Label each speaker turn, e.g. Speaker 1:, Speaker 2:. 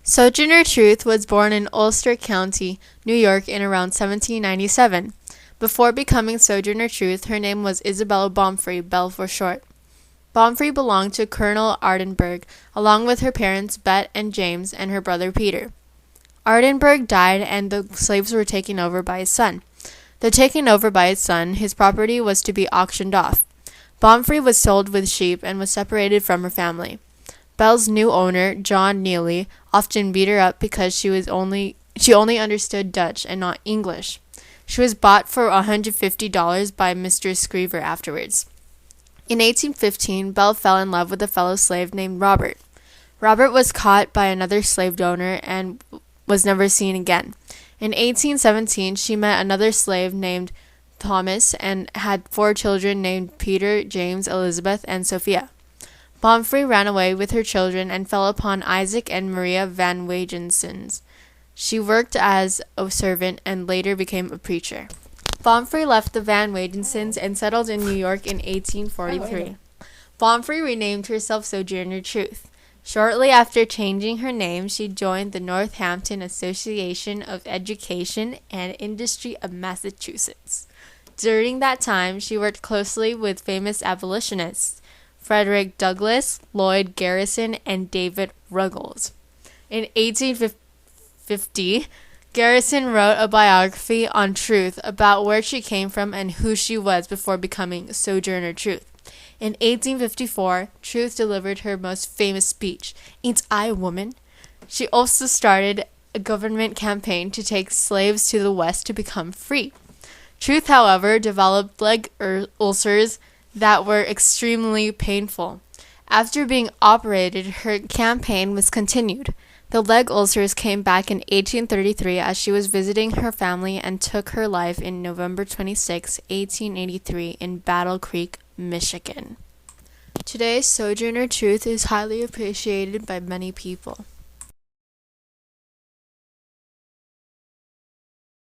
Speaker 1: Sojourner Truth was born in Ulster County, New York in around 1797. Before becoming Sojourner Truth, her name was Isabella Bomfrey, Belle for short. Bomfrey belonged to Colonel Ardenburgh, along with her parents Bet and James and her brother Peter. Ardenburgh died and the slaves were taken over by his son. Though taken over by his son, his property was to be auctioned off. Bomfrey was sold with sheep and was separated from her family. Belle's new owner, John Neely, often beat her up because she only understood Dutch and not English. She was bought for $150 by Mr. Screever afterwards. In 1815, Belle fell in love with a fellow slave named Robert. Robert was caught by another slave owner and was never seen again. In 1817, she met another slave named Thomas and had 4 children named Peter, James, Elizabeth, and Sophia. Bomfrey ran away with her children and fell upon Isaac and Maria Van Wagensens. She worked as a servant and later became a preacher. Bomfrey left the Van Wagensens and settled in New York in 1843. Bomfrey renamed herself Sojourner Truth. Shortly after changing her name, she joined the Northampton Association of Education and Industry of Massachusetts. During that time, she worked closely with famous abolitionists, Frederick Douglass, Lloyd Garrison, and David Ruggles. In 1850, Garrison wrote a biography on Truth about where she came from and who she was before becoming Sojourner Truth. In 1854, Truth delivered her most famous speech, "Ain't I a woman?" She also started a government campaign to take slaves to the West to become free. Truth, however, developed leg ulcers that were extremely painful. After being operated, her campaign was continued. The leg ulcers came back in 1833 as she was visiting her family and took her life in November 26, 1883 in Battle Creek, Michigan. Today, Sojourner Truth is highly appreciated by many people.